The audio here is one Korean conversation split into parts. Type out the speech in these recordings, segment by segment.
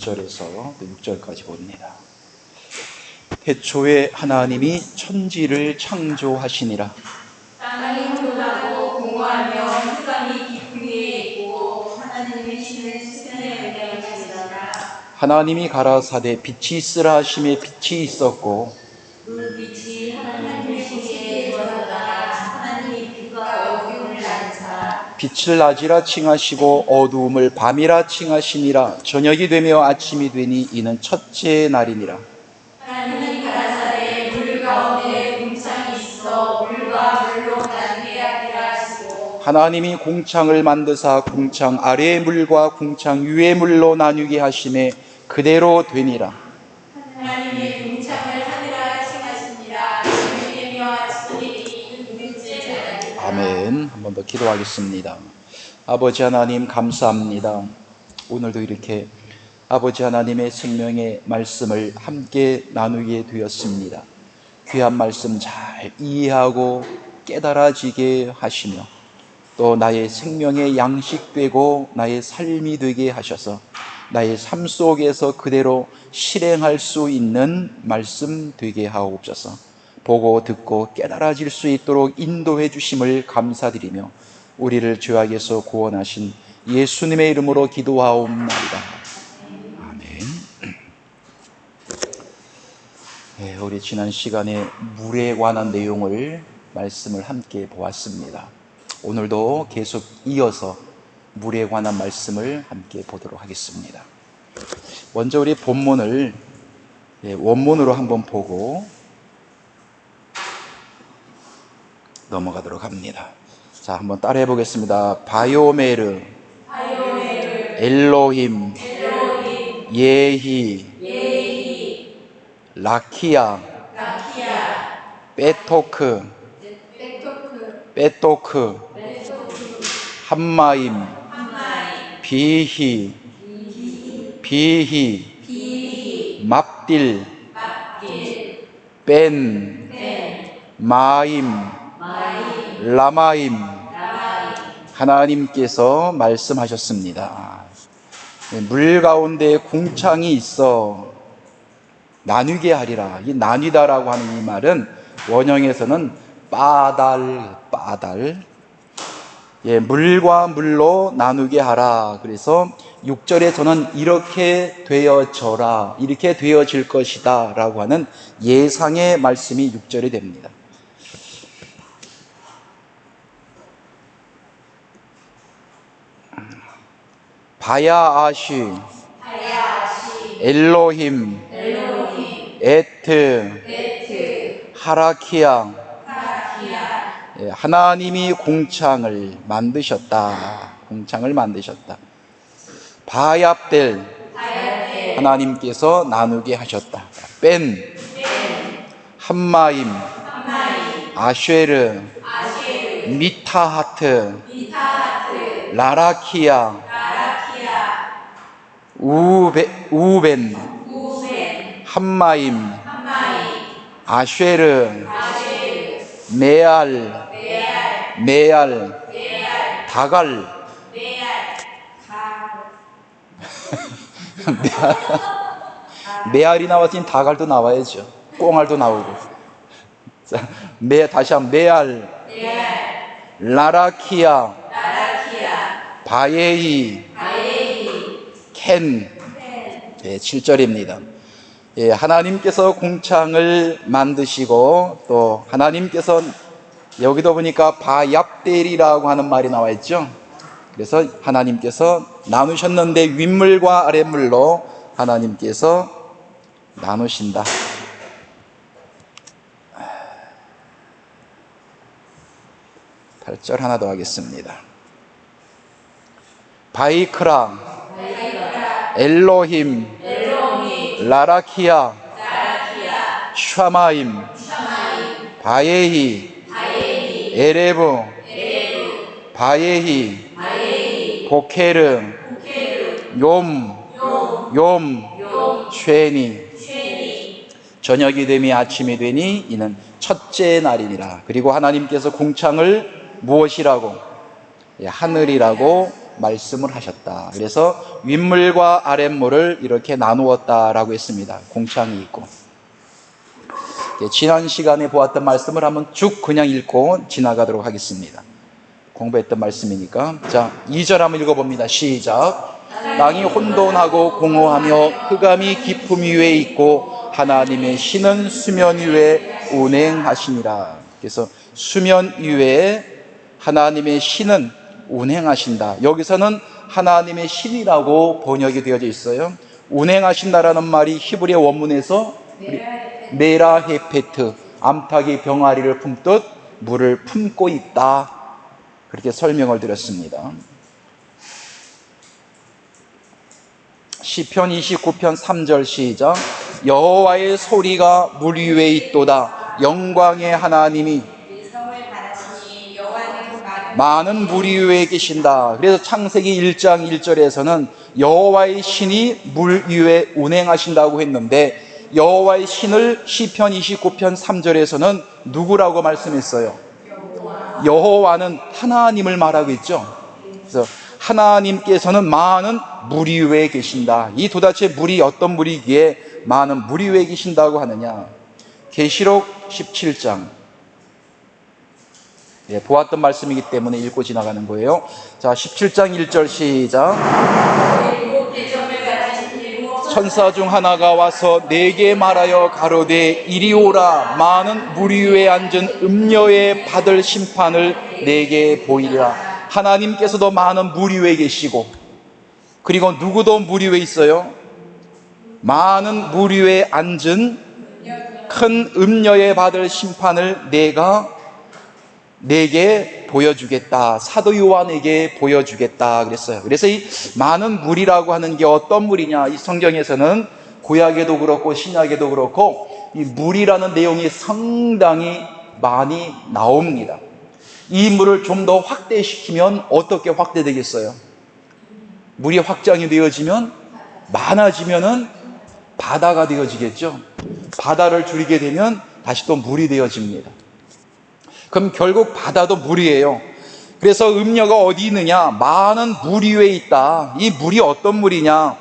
1절에서 6절까지 봅니다. 태초에 하나님이 천지를 창조하시니라. 땅이 혼돈하고 공허하며 흑암이 깊은 위에 있고 하나님의 신을 수면에 의하시니라. 하나님이 가라사대 빛이 있으라 하심에 빛이 있었고 불빛이 하나님의 시기에 들어다가 하나님이 빛과 어둠을 나누사 빛을 낮이라 칭하시고 어두움을 밤이라 칭하시니라. 저녁이 되며 아침이 되니 이는 첫째 날이니라. 하나님이 가라사대 물 가운데 궁창이 있어 물과 물로 나누게 하리라 하시고 하나님이 궁창을 만드사 궁창 아래의 물과 궁창 위의 물로 나누게 하심에 그대로 되니라. 하나님의 궁창을 하늘라 칭하시니라. 저녁이며 아침이 되니 둘째 날이니라. 아멘. 한 번 더 기도하겠습니다. 아버지 하나님 감사합니다. 오늘도 이렇게 아버지 하나님의 생명의 말씀을 함께 나누게 되었습니다. 귀한 말씀 잘 이해하고 깨달아지게 하시며 또 나의 생명의 양식되고 나의 삶이 되게 하셔서 나의 삶 속에서 그대로 실행할 수 있는 말씀 되게 하옵소서. 보고 듣고 깨달아질 수 있도록 인도해 주심을 감사드리며 우리를 죄악에서 구원하신 예수님의 이름으로 기도하옵나이다. 아멘. 네, 우리 지난 시간에 물에 관한 내용을 말씀을 함께 보았습니다. 오늘도 계속 이어서 물에 관한 말씀을 함께 보도록 하겠습니다. 먼저 우리 본문을 원문으로 한번 보고 넘어가도록 합니다. 자, 한번 따라해 보겠습니다. 바요메르, 엘로힘, 예히, 라키야, 베토크, 함마임, 비히, 맙딜, 벤, 마임, 라마임. 하나님께서 말씀하셨습니다. 물 가운데 궁창이 있어 나누게 하리라. 이 나뉘다라고 하는 이 말은 원형에서는 빠달. 물과 물로 나누게 하라. 그래서 6절에서는 이렇게 되어져라, 이렇게 되어질 것이다 라고 하는 예상의 말씀이 6절이 됩니다. 바야아시, 엘로힘, 에트, 하라키야. 하나님이 궁창을 만드셨다. 바얍델, 하나님께서 나누게 하셨다. 벤, 함마임, 아쉐르, 미타하트, 라라키야, 우벤, 함마임, 아쉐르, 메알, 다갈. 메알이 나왔으니 다갈도 나와야죠. 꽁알도 나오고. 자, 다시 한번 메알, 라라키야, 바예히, 켄. 7절입니다. 하나님께서 궁창을 만드시고 또 하나님께서 여기도 보니까 바얍델이라고 하는 말이 나와 있죠. 그래서 하나님께서 나누셨는데 윗물과 아랫물로 하나님께서 나누신다. (8절) 하나 더 하겠습니다. 바이크라, 엘로힘, 라라키야, 샤마임, 바예히, 에레브, 바예히, 보케르, 욤, 쉐니. 저녁이 되니 아침이 되니 이는 첫째 날이니라. 그리고 하나님께서 궁창을 무엇이라고? 하늘이라고 말씀을 하셨다. 그래서 윗물과 아랫물을 이렇게 나누었다라고 했습니다. 공창이 있고. 지난 시간에 보았던 말씀을 한번 쭉 그냥 읽고 지나가도록 하겠습니다. 공부했던 말씀이니까. 자, 2절 한번 읽어봅니다. 시작. 땅이 혼돈하고 공허하며 흑암이 깊음 위에 있고 하나님의 신은 수면 위에 운행하시니라. 그래서 수면 위에 하나님의 신은 운행하신다. 여기서는 하나님의 신이라고 번역이 되어져 있어요. 운행하신다라는 말이 히브리어 원문에서 메라헤페트, 암탉이 병아리를 품듯 물을 품고 있다, 그렇게 설명을 드렸습니다. 시편 29편 3절 시작. 여호와의 소리가 물 위에 있도다. 영광의 하나님이 많은 물 위에 계신다. 그래서 창세기 1장 1절에서는 여호와의 신이 물 위에 운행하신다고 했는데, 여호와의 신을 시편 29편 3절에서는 누구라고 말씀했어요? 여호와는 하나님을 말하고 있죠. 그래서 하나님께서는 많은 물 위에 계신다. 이 도대체 물이 어떤 물이기에 많은 물 위에 계신다고 하느냐? 계시록 17장. 보았던 말씀이기 때문에 읽고 지나가는 거예요. 자, 17장 1절 시작. 천사 중 하나가 와서 내게 말하여 가로되 이리 오라. 많은 물 위에 앉은 음녀의 받을 심판을 내게 보이리라. 하나님께서도 많은 물 위에 계시고, 그리고 누구도 물 위에 있어요? 많은 물 위에 앉은 큰 음녀의 받을 심판을 내게 보여주겠다. 사도 요한에게 보여주겠다 그랬어요. 그래서 이 많은 물이라고 하는 게 어떤 물이냐? 이 성경에서는 구약에도 그렇고 신약에도 그렇고 이 물이라는 내용이 상당히 많이 나옵니다. 이 물을 좀 더 확대시키면 어떻게 확대되겠어요? 물이 확장이 되어지면, 많아지면은 바다가 되어지겠죠. 바다를 줄이게 되면 다시 또 물이 되어집니다. 그럼 결국 바다도 물이에요. 그래서 음녀가 어디 있느냐? 많은 물 위에 있다. 이 물이 어떤 물이냐?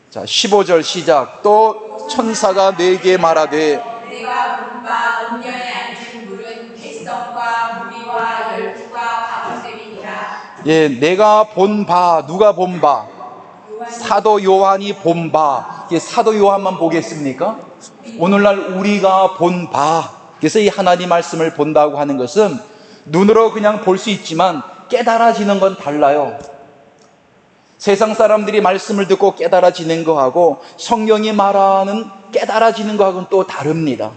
자, 15절 시작. 또 천사가 내게 말하되 내가 본 바 음녀에 앉은 물은 백성과 무리와 열국과 바울들이니라. 내가 본 바, 누가 본 바? 사도 요한이 본 바. 사도 요한만 보겠습니까? 오늘날 우리가 본 바. 그래서 이 하나님 말씀을 본다고 하는 것은 눈으로 그냥 볼 수 있지만 깨달아지는 건 달라요. 세상 사람들이 말씀을 듣고 깨달아지는 거하고 성경이 말하는 깨달아지는 거하고는 또 다릅니다.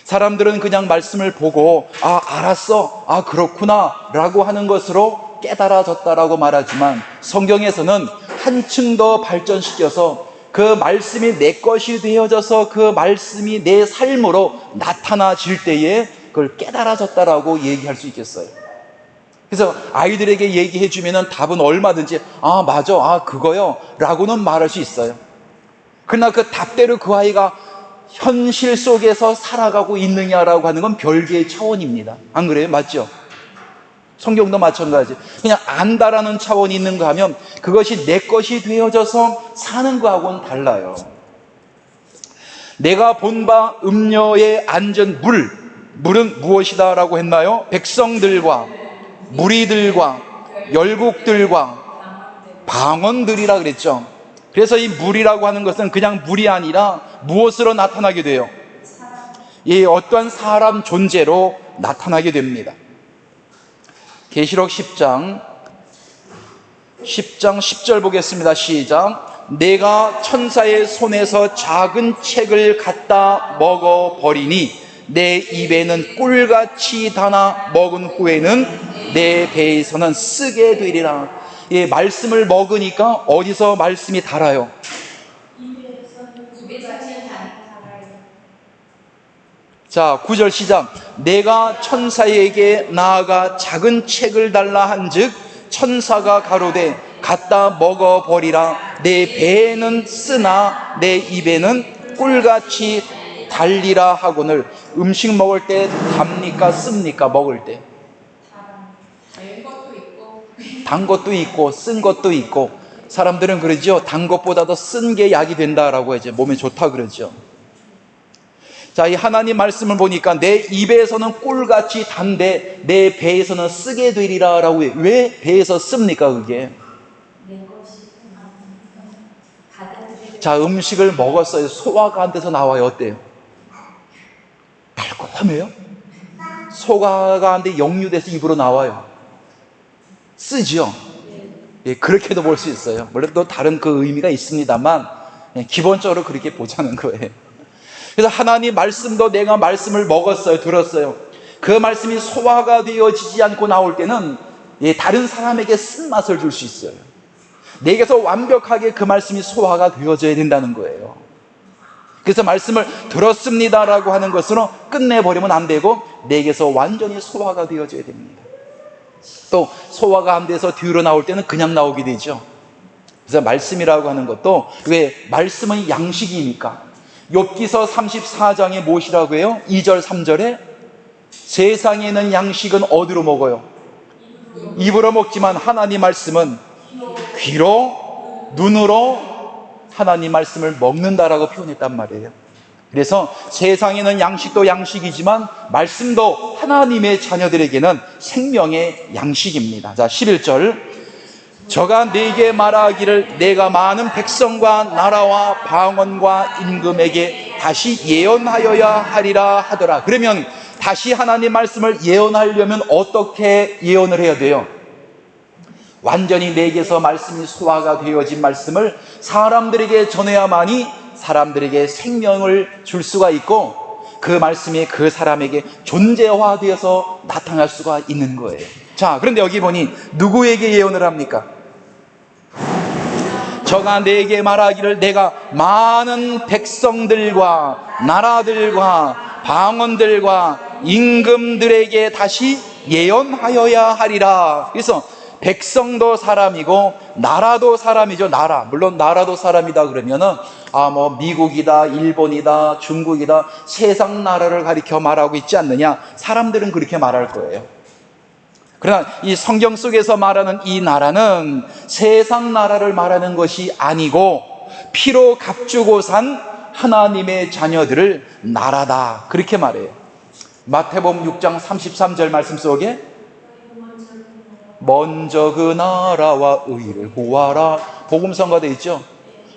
사람들은 그냥 말씀을 보고 알았어, 그렇구나 라고 하는 것으로 깨달아졌다라고 말하지만, 성경에서는 한층 더 발전시켜서 그 말씀이 내 것이 되어져서 그 말씀이 내 삶으로 나타나질 때에 그걸 깨달아졌다라고 얘기할 수 있겠어요. 그래서 아이들에게 얘기해 주면은 답은 얼마든지 맞아, 그거요 라고는 말할 수 있어요. 그러나 그 답대로 그 아이가 현실 속에서 살아가고 있느냐라고 하는 건 별개의 차원입니다. 안 그래요? 맞죠? 성경도 마찬가지. 그냥 안다라는 차원이 있는가 하면 그것이 내 것이 되어져서 사는 거하고는 달라요. 내가 본 바 음녀에 앉은 물은 무엇이다 라고 했나요? 백성들과 무리들과 열국들과 방언들이라 그랬죠. 그래서 이 물이라고 하는 것은 그냥 물이 아니라 무엇으로 나타나게 돼요? 어떠한 사람 존재로 나타나게 됩니다. 계시록 10장 10절 보겠습니다. 시작. 내가 천사의 손에서 작은 책을 갖다 먹어버리니 내 입에는 꿀같이 달아 먹은 후에는 내 배에서는 쓰게 되리라. 말씀을 먹으니까 어디서 말씀이 달아요? 자, 9절 시작. 내가 천사에게 나아가 작은 책을 달라 한즉 천사가 가로되 갖다 먹어버리라. 내 배에는 쓰나 내 입에는 꿀같이 달리라 하거늘. 음식 먹을 때 답니까 씁니까? 먹을 때 단 것도 있고 쓴 것도 있고, 사람들은 그러죠. 단 것보다도 쓴 게 약이 된다라고 이제 몸에 좋다 그러죠. 자, 이 하나님 말씀을 보니까 내 입에서는 꿀같이 단데 내 배에서는 쓰게 되리라라고 해요. 왜 배에서 씁니까 그게? 자, 음식을 먹었어요. 소화가 안 돼서 나와요. 어때요? 달콤해요? 소화가 안 돼 역류돼서 입으로 나와요. 쓰죠? 예, 그렇게도 볼 수 있어요. 물론 또 다른 그 의미가 있습니다만, 기본적으로 그렇게 보자는 거예요. 그래서 하나님 말씀도 내가 말씀을 먹었어요. 들었어요. 그 말씀이 소화가 되어지지 않고 나올 때는 다른 사람에게 쓴맛을 줄 수 있어요. 내게서 완벽하게 그 말씀이 소화가 되어져야 된다는 거예요. 그래서 말씀을 들었습니다라고 하는 것으로 끝내버리면 안 되고 내게서 완전히 소화가 되어져야 됩니다. 또 소화가 안 돼서 뒤로 나올 때는 그냥 나오게 되죠. 그래서 말씀이라고 하는 것도, 왜 말씀은 양식이니까. 욥기서 34장에 무엇이라고 해요? 2절 3절에 세상에 있는 양식은 어디로 먹어요? 입으로 먹지만 하나님 말씀은 귀로, 눈으로 하나님 말씀을 먹는다라고 표현했단 말이에요. 그래서 세상에는 양식도 양식이지만 말씀도 하나님의 자녀들에게는 생명의 양식입니다. 자, 11절. 저가 네게 말하기를 내가 많은 백성과 나라와 방언과 임금에게 다시 예언하여야 하리라 하더라. 그러면 다시 하나님 말씀을 예언하려면 어떻게 예언을 해야 돼요? 완전히 내게서 말씀이 소화가 되어진 말씀을 사람들에게 전해야만이 사람들에게 생명을 줄 수가 있고, 그 말씀이 그 사람에게 존재화되어서 나타날 수가 있는 거예요. 자, 그런데 여기 보니 누구에게 예언을 합니까? 저가 내게 말하기를 내가 많은 백성들과 나라들과 방언들과 임금들에게 다시 예언하여야 하리라. 그래서 백성도 사람이고 나라도 사람이죠. 나라, 물론 나라도 사람이다 그러면은 미국이다, 일본이다, 중국이다, 세상 나라를 가리켜 말하고 있지 않느냐. 사람들은 그렇게 말할 거예요. 그러나 이 성경 속에서 말하는 이 나라는 세상 나라를 말하는 것이 아니고 피로 값주고 산 하나님의 자녀들을 나라다, 그렇게 말해요. 마태복음 6장 33절 말씀 속에 먼저 그 나라와 의를 구하라, 복음성가 되어 있죠.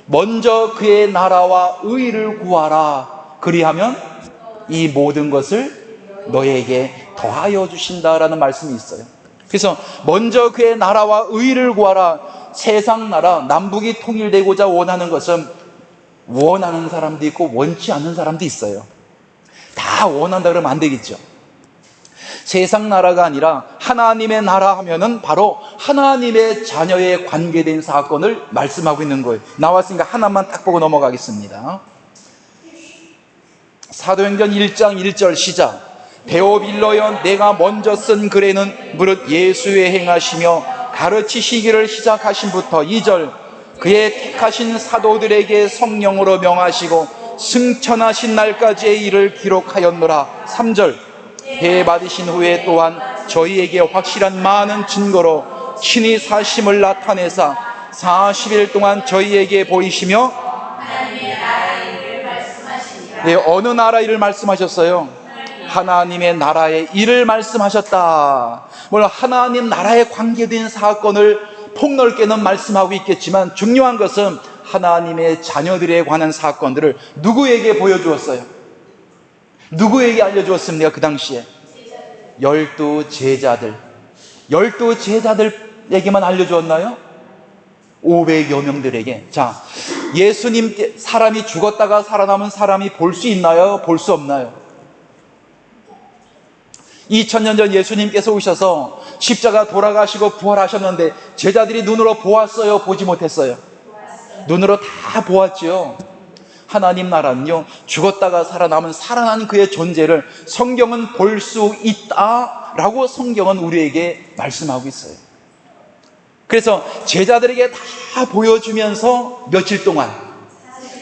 먼저 그의 나라와 의를 구하라, 그리하면 이 모든 것을 너에게 더하여 주신다라는 말씀이 있어요. 그래서 먼저 그의 나라와 의를 구하라. 세상 나라, 남북이 통일되고자 원하는 것은 원하는 사람도 있고 원치 않는 사람도 있어요. 다 원한다 그러면 안 되겠죠. 세상 나라가 아니라 하나님의 나라 하면은 바로 하나님의 자녀에 관계된 사건을 말씀하고 있는 거예요. 나왔으니까 하나만 딱 보고 넘어가겠습니다. 사도행전 1장 1절 시작. 데오빌로여 내가 먼저 쓴 글에는 무릇 예수의 행하시며 가르치시기를 시작하신부터 2절 그의 택하신 사도들에게 성령으로 명하시고 승천하신 날까지의 일을 기록하였노라. 3절 배 받으신 후에 또한 저희에게 확실한 많은 증거로 친히 사심을 나타내사 40일 동안 저희에게 보이시며 하나님의 나라의 일을 말씀하시니라. 네, 어느 나라 일을 말씀하셨어요? 하나님의 나라의 일을 말씀하셨다. 물론 하나님 나라에 관계된 사건을 폭넓게는 말씀하고 있겠지만 중요한 것은 하나님의 자녀들에 관한 사건들을 누구에게 보여주었어요? 누구에게 알려주었습니까? 그 당시에 12제자들 12제자들에게만 알려주었나요? 500여 명들에게. 자, 예수님께 사람이 죽었다가 살아남은 사람이 볼 수 있나요? 볼 수 없나요? 2000년 전 예수님께서 오셔서 십자가 돌아가시고 부활하셨는데 제자들이 눈으로 보았어요? 보지 못했어요? 눈으로 다 보았죠. 하나님 나라는요, 죽었다가 살아남은 살아난 그의 존재를 성경은 볼 수 있다라고 성경은 우리에게 말씀하고 있어요. 그래서 제자들에게 다 보여주면서 며칠 동안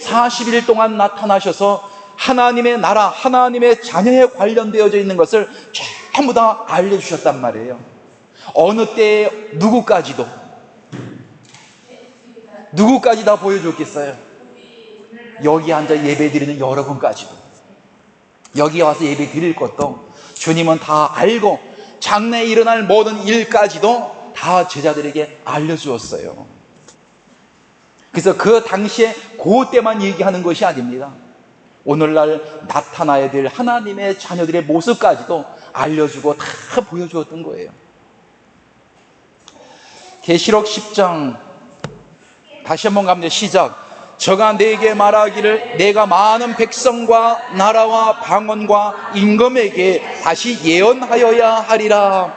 40일 동안 나타나셔서 하나님의 나라, 하나님의 자녀에 관련되어져 있는 것을 전부 다 알려주셨단 말이에요. 어느 때 누구까지 다 보여줬겠어요? 여기 앉아 예배 드리는 여러분까지도, 여기 와서 예배 드릴 것도 주님은 다 알고 장래에 일어날 모든 일까지도 다 제자들에게 알려주었어요. 그래서 그 당시에 그때만 얘기하는 것이 아닙니다. 오늘날 나타나야 될 하나님의 자녀들의 모습까지도 알려주고 다 보여주었던 거예요. 계시록 10장 다시 한번 갑니다. 시작. 저가 내게 말하기를 내가 많은 백성과 나라와 방언과 임금에게 다시 예언하여야 하리라.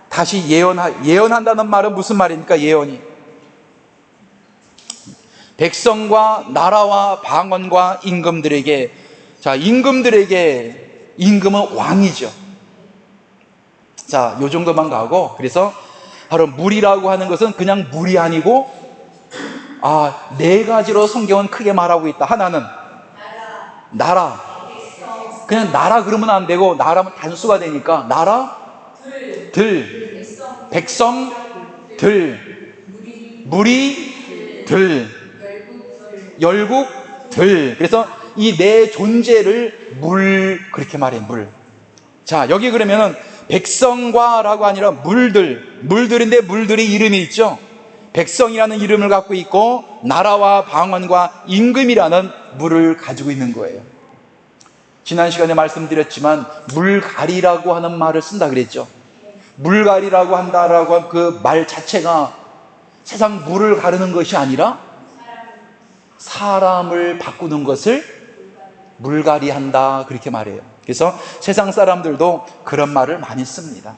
다시 예언한다는 말은 무슨 말입니까? 예언이 백성과 나라와 방언과 임금들에게, 자, 임금은 왕이죠. 자, 요 정도만 가고, 그래서 바로 물이라고 하는 것은 그냥 물이 아니고, 네 가지로 성경은 크게 말하고 있다. 하나는 나라. 그냥 나라 그러면 안 되고, 나라면 단수가 되니까 나라, 백성, 무리, 열국, 그래서 이 네 존재를 물, 그렇게 말해, 물. 자, 여기 그러면은 백성과라고 아니라 물들인데 물들이 이름이 있죠. 백성이라는 이름을 갖고 있고 나라와 방언과 임금이라는 물을 가지고 있는 거예요. 지난 시간에 말씀드렸지만 물갈이라고 하는 말을 쓴다 그랬죠. 물갈이라고 한다라고 한 그 말 자체가 세상 물을 가르는 것이 아니라 사람을 바꾸는 것을 물갈이한다, 그렇게 말해요. 그래서 세상 사람들도 그런 말을 많이 씁니다.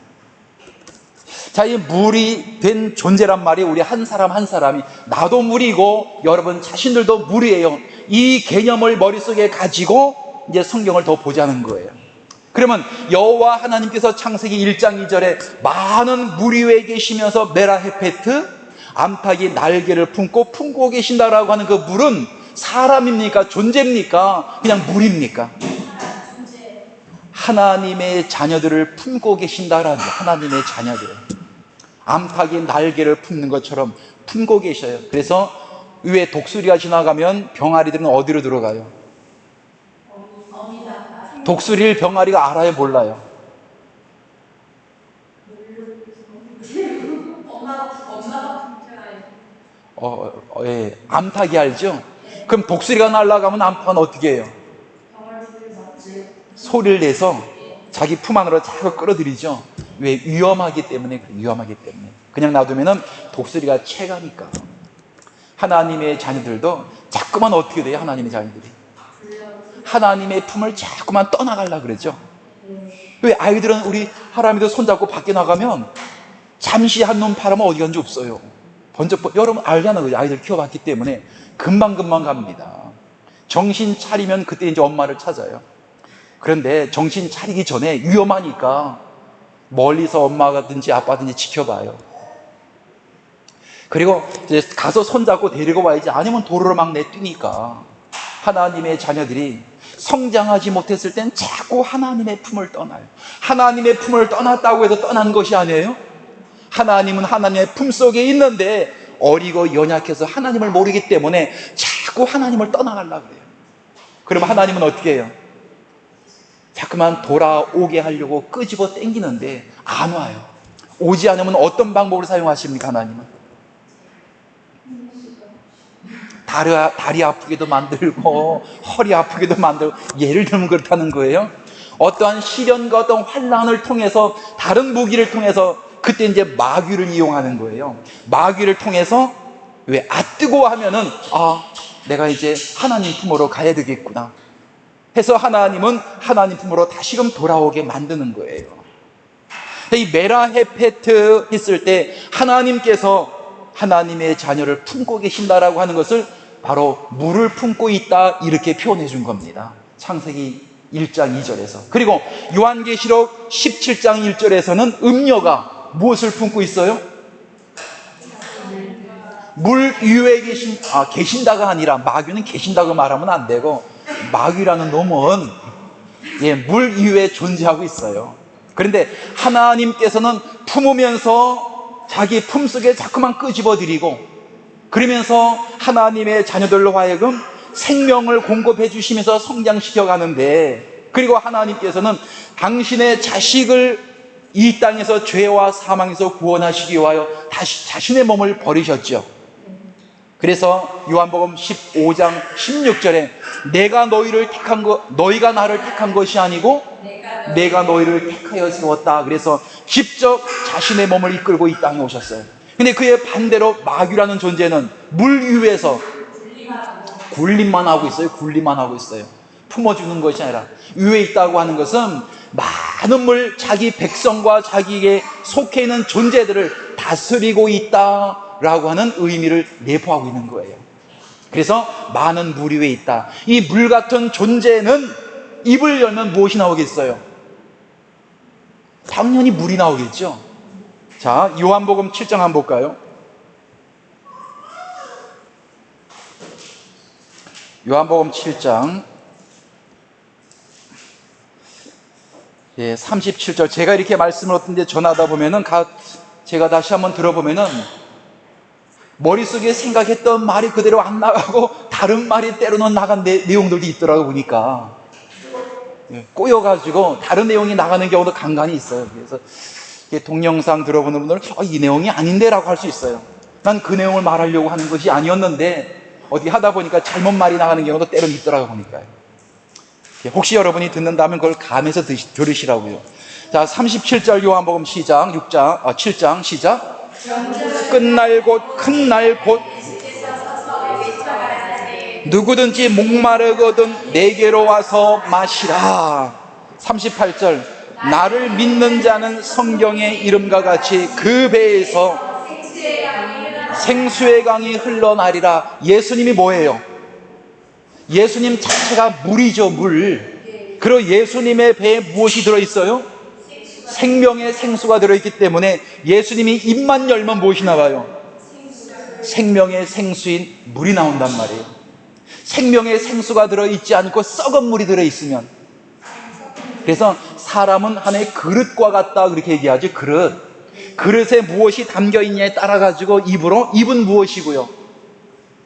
자, 이 물이 된 존재란 말이 우리 한 사람 한 사람이, 나도 물이고 여러분 자신들도 물이에요. 이 개념을 머릿속에 가지고 이제 성경을 더 보자는 거예요. 그러면 여호와 하나님께서 창세기 1장 2절에 많은 물 위에 계시면서 메라헤페트, 암탉이 날개를 품고 계신다라고 하는 그 물은 사람입니까? 존재입니까? 그냥 물입니까? 하나님의 자녀들을 품고 계신다라는 거예요. 하나님의 자녀들. 암탉이 날개를 품는 것처럼 품고 계셔요. 그래서 위에 독수리가 지나가면 병아리들은 어디로 들어가요? 독수리를 병아리가 알아요, 몰라요? 예, 암탉이 알죠? 그럼 독수리가 날아가면 암탉은 어떻게 해요? 소리를 내서 자기 품 안으로 자꾸 끌어들이죠. 왜? 위험하기 때문에. 그냥 놔두면은 독수리가 채가니까. 하나님의 자녀들도 자꾸만 어떻게 돼요? 하나님의 자녀들이 하나님의 품을 자꾸만 떠나가려고 그러죠. 왜? 아이들은 우리 하람이도 손잡고 밖에 나가면 잠시 한눈 팔으면 어디 간지 없어요. 여러분 알잖아요. 아이들 키워봤기 때문에 금방 갑니다. 정신 차리면 그때 이제 엄마를 찾아요. 그런데 정신 차리기 전에 위험하니까 멀리서 엄마든지 아빠든지 지켜봐요. 그리고 이제 가서 손잡고 데리고 와야지, 아니면 도로로 막 내뛰니까. 하나님의 자녀들이 성장하지 못했을 땐 자꾸 하나님의 품을 떠나요. 하나님의 품을 떠났다고 해서 떠난 것이 아니에요. 하나님은 하나님의 품 속에 있는데 어리고 연약해서 하나님을 모르기 때문에 자꾸 하나님을 떠나가려고 그래요. 그러면 하나님은 어떻게 해요? 자꾸만 돌아오게 하려고 끄집어 당기는데 안 와요. 오지 않으면 어떤 방법을 사용하십니까? 하나님은 다리 아프게도 만들고 허리 아프게도 만들고, 예를 들면 그렇다는 거예요. 어떠한 시련과 어떤 환난을 통해서, 다른 무기를 통해서, 그때 이제 마귀를 이용하는 거예요. 마귀를 통해서, 왜? 뜨거워 하면은 내가 이제 하나님 품으로 가야 되겠구나 해서 하나님은 하나님 품으로 다시금 돌아오게 만드는 거예요. 이 메라헤페트 했을 때 하나님께서 하나님의 자녀를 품고 계신다라고 하는 것을 바로 물을 품고 있다, 이렇게 표현해 준 겁니다. 창세기 1장 2절에서. 그리고 요한계시록 17장 1절에서는 음녀가 무엇을 품고 있어요? 물 위에 계신다가 아니라, 마귀는 계신다고 말하면 안 되고, 마귀라는 놈은 물 위에 존재하고 있어요. 그런데 하나님께서는 품으면서 자기 품속에 자꾸만 끄집어들이고, 그러면서 하나님의 자녀들로 하여금 생명을 공급해 주시면서 성장시켜 가는데, 그리고 하나님께서는 당신의 자식을 이 땅에서 죄와 사망에서 구원하시기 위하여 다시 자신의 몸을 버리셨죠. 그래서 요한복음 15장 16절에 내가 너희를 택한 것, 너희가 나를 택한 것이 아니고 내가 너희를 택하여 세웠다. 그래서 직접 자신의 몸을 이끌고 이 땅에 오셨어요. 근데 그의 반대로 마귀라는 존재는 물 위에서 굴림만 하고 있어요. 굴림만 하고 있어요. 품어주는 것이 아니라, 위에 있다고 하는 것은 많은 물, 자기 백성과 자기에게 속해 있는 존재들을 다스리고 있다라고 하는 의미를 내포하고 있는 거예요. 그래서 많은 물 위에 있다. 이 물 같은 존재는 입을 열면 무엇이 나오겠어요? 당연히 물이 나오겠죠. 자, 요한복음 7장 한번 볼까요? 요한복음 7장 37절. 제가 이렇게 말씀을 어떤데 전하다 보면은 제가 다시 한번 들어보면은 머릿속에 생각했던 말이 그대로 안 나가고 다른 말이 때로는 나간 내용들도 있더라고 보니까. 꼬여가지고 다른 내용이 나가는 경우도 간간히 있어요. 그래서 동영상 들어보는 분들은 이 내용이 아닌데 라고 할 수 있어요. 난 그 내용을 말하려고 하는 것이 아니었는데 어떻게 하다 보니까 잘못 말이 나가는 경우도 때로는 있더라고 보니까요. 혹시 여러분이 듣는다면 그걸 감해서 들으시라고요. 자, 37절 요한복음 7장 시작. 끝날 곧 큰 날 곧 누구든지 목마르거든 내게로 와서 마시라. 38절 나를 믿는 자는 성경의 이름과 같이 그 배에서 생수의 강이 흘러나리라. 예수님이 뭐예요? 예수님 자체가 물이죠. 물. 그리고 예수님의 배에 무엇이 들어있어요? 생명의 생수가 들어있기 때문에 예수님이 입만 열면 무엇이 나와요? 생명의 생수인 물이 나온단 말이에요. 생명의 생수가 들어있지 않고 썩은 물이 들어있으면, 그래서 사람은 하나의 그릇과 같다 그렇게 얘기하죠. 그릇에 무엇이 담겨있냐에 따라 가지고 입은 무엇이고요?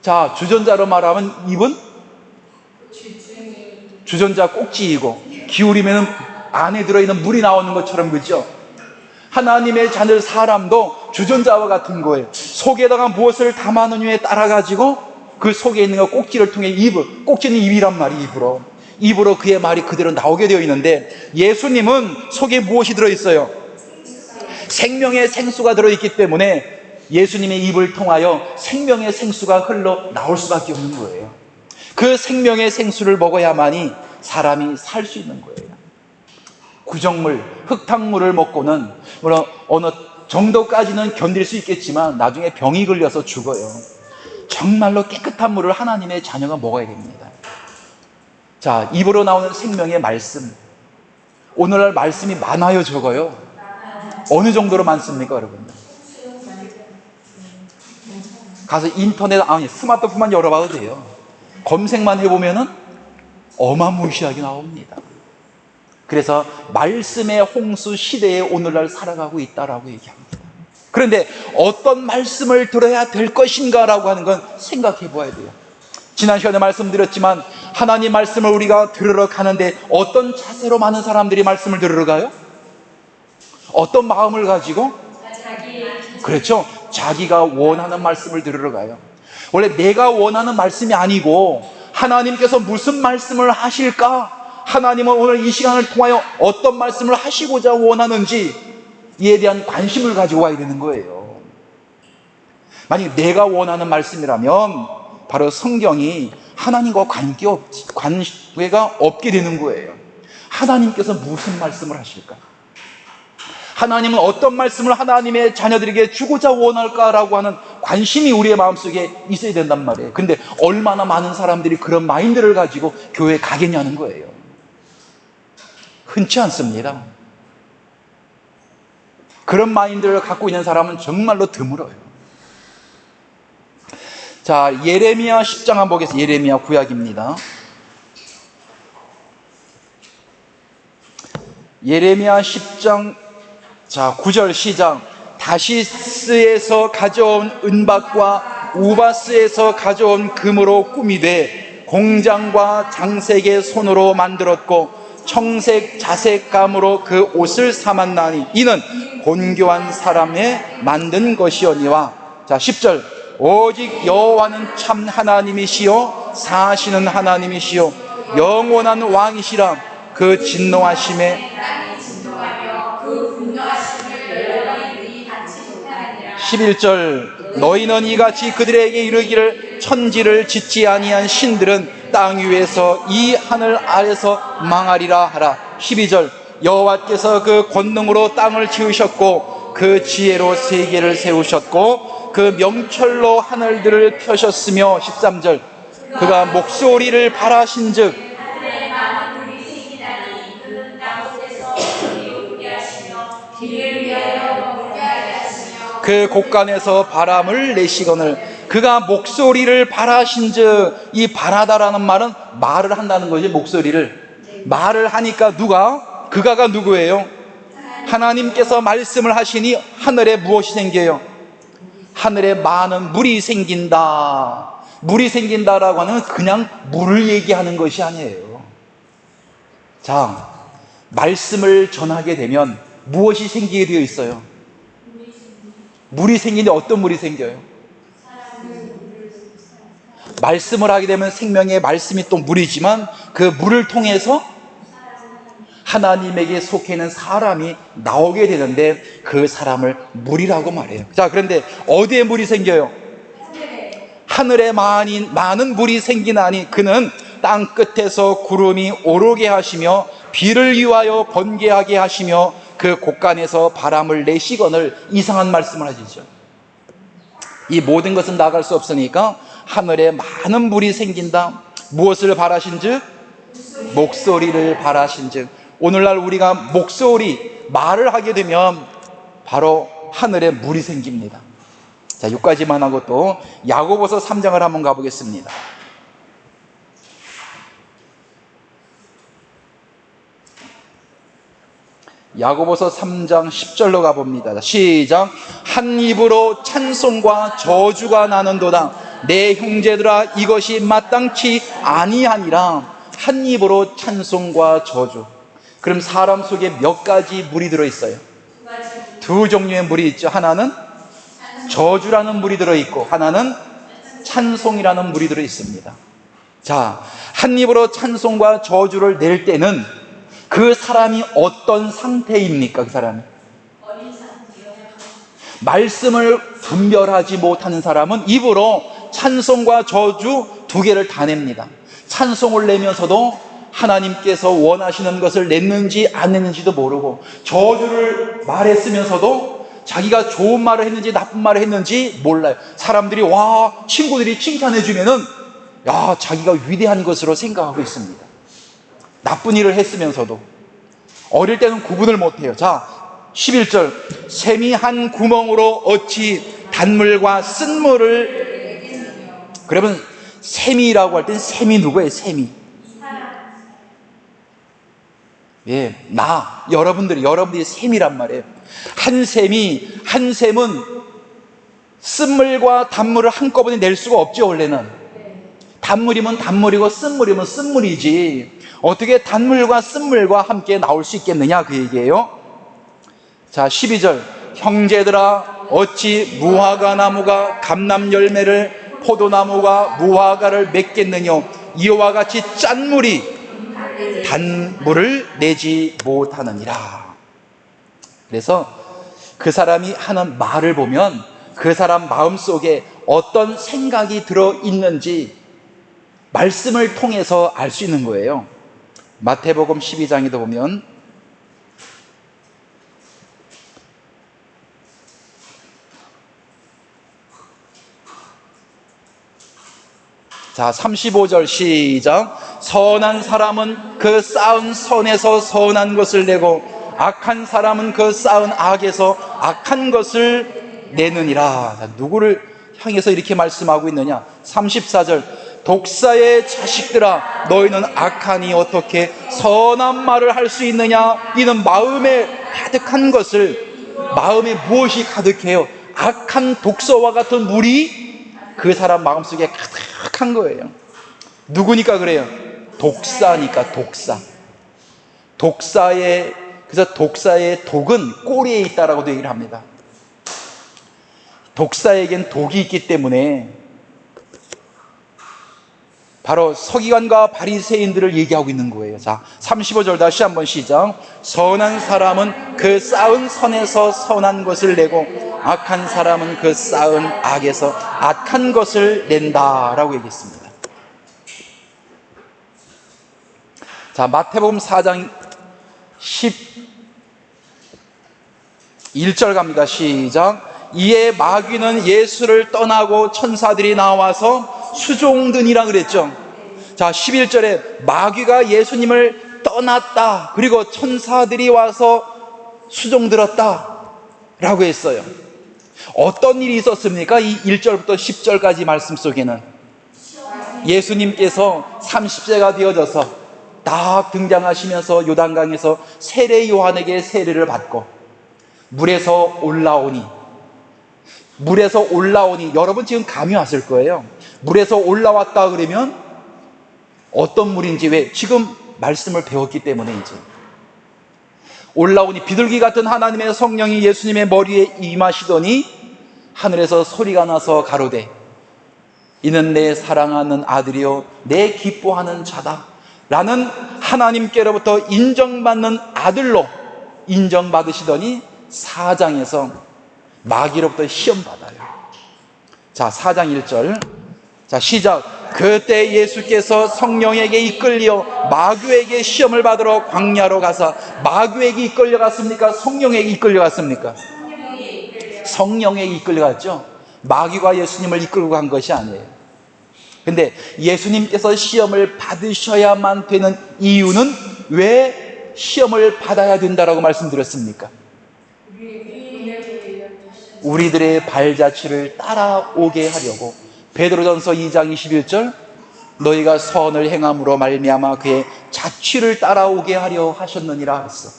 자, 주전자로 말하면 입은 주전자 꼭지이고, 기울이면 안에 들어있는 물이 나오는 것처럼, 그죠? 하나님의 자녀 사람도 주전자와 같은 거예요. 속에다가 무엇을 담아놓느냐에 따라 가지고 그 속에 있는 거 꼭지를 통해 꼭지는 입이란 말이 입으로 그의 말이 그대로 나오게 되어 있는데, 예수님은 속에 무엇이 들어있어요? 생명의 생수가 들어있기 때문에 예수님의 입을 통하여 생명의 생수가 흘러 나올 수밖에 없는 거예요. 그 생명의 생수를 먹어야만이 사람이 살 수 있는 거예요. 구정물, 흙탕물을 먹고는 물론 어느 정도까지는 견딜 수 있겠지만 나중에 병이 걸려서 죽어요. 정말로 깨끗한 물을 하나님의 자녀가 먹어야 됩니다. 자, 입으로 나오는 생명의 말씀. 오늘날 말씀이 많아요, 적어요? 어느 정도로 많습니까, 여러분? 가서 인터넷, 스마트폰만 열어봐도 돼요. 검색만 해보면은 어마무시하게 나옵니다. 그래서 말씀의 홍수 시대에 오늘날 살아가고 있다라고 얘기합니다. 그런데 어떤 말씀을 들어야 될 것인가라고 하는 건 생각해 보아야 돼요. 지난 시간에 말씀드렸지만 하나님 말씀을 우리가 들으러 가는데 어떤 자세로 많은 사람들이 말씀을 들으러 가요? 어떤 마음을 가지고? 그렇죠. 자기가 원하는 말씀을 들으러 가요. 원래 내가 원하는 말씀이 아니고 하나님께서 무슨 말씀을 하실까? 하나님은 오늘 이 시간을 통하여 어떤 말씀을 하시고자 원하는지 이에 대한 관심을 가지고 와야 되는 거예요. 만약 내가 원하는 말씀이라면 바로 성경이 하나님과 관계가 없게 되는 거예요. 하나님께서 무슨 말씀을 하실까? 하나님은 어떤 말씀을 하나님의 자녀들에게 주고자 원할까라고 하는 관심이 우리의 마음속에 있어야 된단 말이에요. 근데 얼마나 많은 사람들이 그런 마인드를 가지고 교회에 가겠냐는 거예요. 흔치 않습니다. 그런 마인드를 갖고 있는 사람은 정말로 드물어요. 자, 예레미야 10장 한번 보겠습니다. 예레미야 구약입니다. 예레미야 10장 9절 시작. 다시스에서 가져온 은박과 우바스에서 가져온 금으로 꾸미되 공장과 장색의 손으로 만들었고 청색 자색감으로 그 옷을 삼았나니 이는 곤교한 사람의 만든 것이오니와. 10절. 오직 여호와는 참 하나님이시요 사시는 하나님이시요 영원한 왕이시라. 그 진노하심에 땅이 진동하며 그 분노하심을 너희들이 받지 못하니라. 11절. 너희는 이같이 그들에게 이르기를 천지를 짓지 아니한 신들은 땅 위에서 이 하늘 아래서 망하리라 하라. 12절. 여호와께서 그 권능으로 땅을 지으셨고 그 지혜로 세계를 세우셨고 그 명철로 하늘들을 펴셨으며. 13절. 그가 목소리를 발하신즉 하늘에 많은 물이 생기나니 그는 땅 속에서 물이 웃게 하시며 비를 위하여 먹게 하시며 그 곳간에서 바람을 내시거늘. 그가 목소리를 발하신즉, 이 발하다라는 말은 말을 한다는 거지. 목소리를 말을 하니까 누가? 그가가 누구예요? 하나님께서 말씀을 하시니 하늘에 무엇이 생겨요? 하늘에 많은 물이 생긴다. 물이 생긴다라고 하는 그냥 물을 얘기하는 것이 아니에요. 자, 말씀을 전하게 되면 무엇이 생기게 되어 있어요? 물이 생기는데 어떤 물이 생겨요? 말씀을 하게 되면 생명의 말씀이 또 물이지만 그 물을 통해서 하나님에게 속해 있는 사람이 나오게 되는데 그 사람을 물이라고 말해요. 자, 그런데 어디에 물이 생겨요? 하늘에 많은 물이 생기나니 그는 땅 끝에서 구름이 오르게 하시며 비를 위하여 번개하게 하시며 그 곳간에서 바람을 내시거늘. 이상한 말씀을 하시죠. 이 모든 것은 나갈 수 없으니까 하늘에 많은 물이 생긴다. 무엇을 바라신즉? 목소리를 바라신즉. 오늘날 우리가 목소리, 말을 하게 되면 바로 하늘에 물이 생깁니다. 자, 6가지만 하고 또 야고보서 3장을 한번 가보겠습니다. 야고보서 3장 10절로 가봅니다. 시작. 한 입으로 찬송과 저주가 나는도다. 내 형제들아, 이것이 마땅치 아니하니라. 한 입으로 찬송과 저주. 그럼 사람 속에 몇 가지 물이 들어있어요? 두 종류의 물이 있죠. 하나는 저주라는 물이 들어있고 하나는 찬송이라는 물이 들어있습니다. 자, 한 입으로 찬송과 저주를 낼 때는 그 사람이 어떤 상태입니까? 그 사람이 말씀을 분별하지 못하는 사람은 입으로 찬송과 저주 두 개를 다 냅니다. 찬송을 내면서도 하나님께서 원하시는 것을 냈는지 안 냈는지도 모르고, 저주를 말했으면서도 자기가 좋은 말을 했는지 나쁜 말을 했는지 몰라요. 사람들이 친구들이 칭찬해 주면은 자기가 위대한 것으로 생각하고 있습니다. 나쁜 일을 했으면서도 어릴 때는 구분을 못해요. 자, 11절. 샘이 한 구멍으로 어찌 단물과 쓴물을. 그러면 샘이라고 할 땐 샘이 누구예요? 샘이 여러분들이 샘이란 말이에요. 한 샘은 쓴물과 단물을 한꺼번에 낼 수가 없죠. 원래는 단물이면 단물이고 쓴물이면 쓴물이지 어떻게 단물과 쓴물과 함께 나올 수 있겠느냐, 그 얘기예요. 자, 12절. 형제들아, 어찌 무화과 나무가 감람 열매를, 포도나무가 무화과를 맺겠느냐. 이와 같이 짠 물이 단물을 내지 못하느니라. 그래서 그 사람이 하는 말을 보면 그 사람 마음속에 어떤 생각이 들어있는지 말씀을 통해서 알 수 있는 거예요. 마태복음 12장에도 보면 자, 35절 시작. 선한 사람은 그 쌓은 선에서 선한 것을 내고 악한 사람은 그 쌓은 악에서 악한 것을 내느니라. 자, 누구를 향해서 이렇게 말씀하고 있느냐? 34절. 독사의 자식들아, 너희는 악하니 어떻게 선한 말을 할 수 있느냐? 이는 마음에 가득한 것을, 마음에 무엇이 가득해요? 악한 독서와 같은 물이 그 사람 마음속에 가득한 거예요. 누구니까 그래요? 독사니까. 그래서 독사의 독은 꼬리에 있다라고도 얘기를 합니다. 독사에겐 독이 있기 때문에 바로 서기관과 바리새인들을 얘기하고 있는 거예요. 자, 35절 다시 한번 시작. 선한 사람은 그 쌓은 선에서 선한 것을 내고 악한 사람은 그 쌓은 악에서 악한 것을 낸다라고 얘기했습니다. 자, 마태복음 4장 11절 갑니다. 시작. 이에 마귀는 예수를 떠나고 천사들이 나와서 수종드니라 그랬죠. 자, 11절에 마귀가 예수님을 떠났다, 그리고 천사들이 와서 수종들었다 라고 했어요. 어떤 일이 있었습니까? 이 1절부터 10절까지 말씀 속에는 예수님께서 30세가 되어져서 딱 등장하시면서 요단강에서 세례 요한에게 세례를 받고 물에서 올라오니, 여러분 지금 감이 왔을 거예요. 물에서 올라왔다 그러면 어떤 물인지, 왜? 지금 말씀을 배웠기 때문에 이제 올라오니 비둘기 같은 하나님의 성령이 예수님의 머리에 임하시더니 하늘에서 소리가 나서 가로되 이는 내 사랑하는 아들이요 내 기뻐하는 자다 라는 하나님께로부터 인정받는 아들로 인정받으시더니 4장에서 마귀로부터 시험받아요. 자, 4장 1절. 자, 시작. 그때 예수께서 성령에게 이끌려 마귀에게 시험을 받으러 광야로 가사, 마귀에게 이끌려갔습니까? 성령에게 이끌려갔습니까? 성령에게 이끌려갔죠. 마귀가 예수님을 이끌고 간 것이 아니에요. 근데 예수님께서 시험을 받으셔야만 되는 이유는 왜 시험을 받아야 된다라고 말씀드렸습니까? 우리들의 발자취를 따라오게 하려고. 베드로전서 2장 21절, 너희가 선을 행함으로 말미암아 그의 자취를 따라오게 하려 하셨느니라 했어.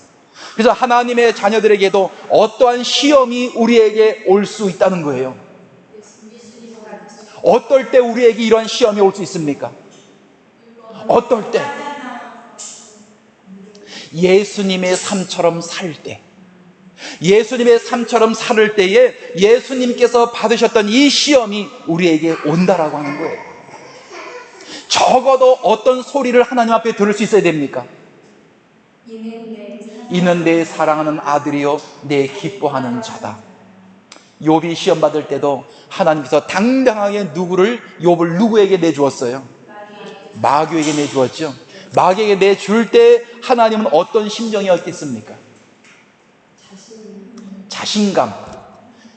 그래서 하나님의 자녀들에게도 어떠한 시험이 우리에게 올 수 있다는 거예요. 어떨 때 우리에게 이런 시험이 올 수 있습니까? 어떨 때? 예수님의 삶처럼 살 때, 예수님의 삶처럼 살 때에 예수님께서 받으셨던 이 시험이 우리에게 온다라고 하는 거예요. 적어도 어떤 소리를 하나님 앞에 들을 수 있어야 됩니까? 이는 내 사랑하는 아들이요 내 기뻐하는 자다. 욥이 시험 받을 때도 하나님께서 당당하게 욥을 누구에게 내주었어요? 마귀에게 내주었죠. 마귀에게 내줄 때 하나님은 어떤 심정이었겠습니까? 자신감.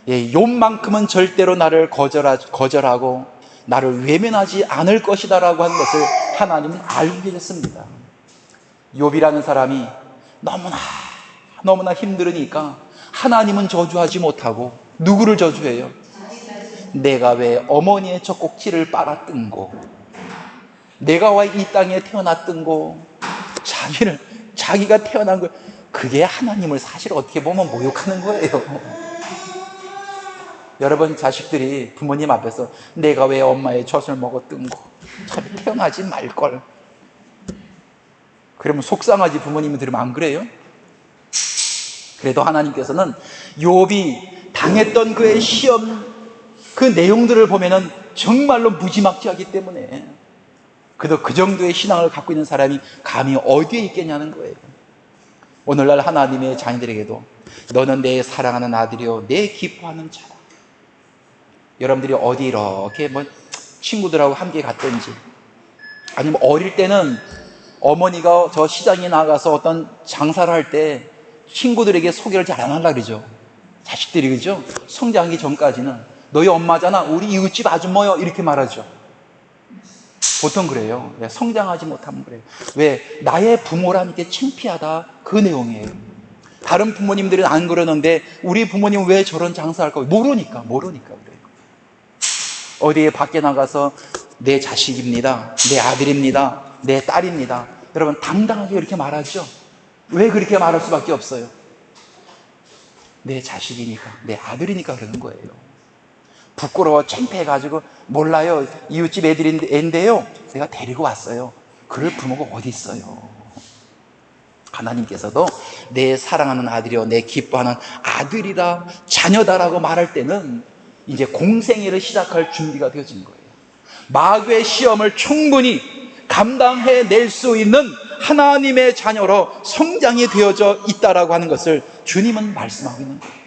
예, 욥만큼은 절대로 나를 거절하고 나를 외면하지 않을 것이다 라고 하는 것을 하나님은 알고 계셨습니다. 욥이라는 사람이 너무나 힘들으니까 하나님은 저주하지 못하고 누구를 저주해요? 내가 왜 어머니의 젖꼭지를 빨아뜯고, 내가 왜 이 땅에 태어났든고, 자기가 태어난 거, 그게 하나님을 사실 어떻게 보면 모욕하는 거예요. 여러분, 자식들이 부모님 앞에서 내가 왜 엄마의 젖을 먹었든고, 참 태어나지 말걸, 그러면 속상하지. 부모님이 들으면 안 그래요? 그래도 하나님께서는 욥이 당했던 그의 시험, 그 내용들을 보면은 정말로 무지막지하기 때문에 그래도 그 정도의 신앙을 갖고 있는 사람이 감히 어디에 있겠냐는 거예요. 오늘날 하나님의 자녀들에게도 너는 내 사랑하는 아들이요 내 기뻐하는 자다. 여러분들이 어디 이렇게 친구들하고 함께 갔든지, 아니면 어릴 때는 어머니가 저 시장에 나가서 어떤 장사를 할 때 친구들에게 소개를 잘 안 하려고 그러죠. 자식들이, 그죠? 성장하기 전까지는 너희 엄마잖아, 우리 이웃집 아줌마요, 이렇게 말하죠. 보통 그래요. 성장하지 못하면 그래요. 왜? 나의 부모라는 게 창피하다, 그 내용이에요. 다른 부모님들은 안 그러는데 우리 부모님은 왜 저런 장사할까? 모르니까 그래요. 어디에 밖에 나가서 내 자식입니다, 내 아들입니다, 내 딸입니다. 여러분 당당하게 그렇게 말하죠. 왜 그렇게 말할 수밖에 없어요? 내 자식이니까, 내 아들이니까 그러는 거예요. 부끄러워 창피해가지고 몰라요, 이웃집 애인데요 내가 데리고 왔어요. 그럴 부모가 어디 있어요. 하나님께서도 내 사랑하는 아들이요, 내 기뻐하는 아들이다, 자녀다라고 말할 때는 이제 공생애를 시작할 준비가 되어진 거예요. 마귀의 시험을 충분히 감당해낼 수 있는 하나님의 자녀로 성장이 되어져 있다라고 하는 것을 주님은 말씀하고 있는 거예요.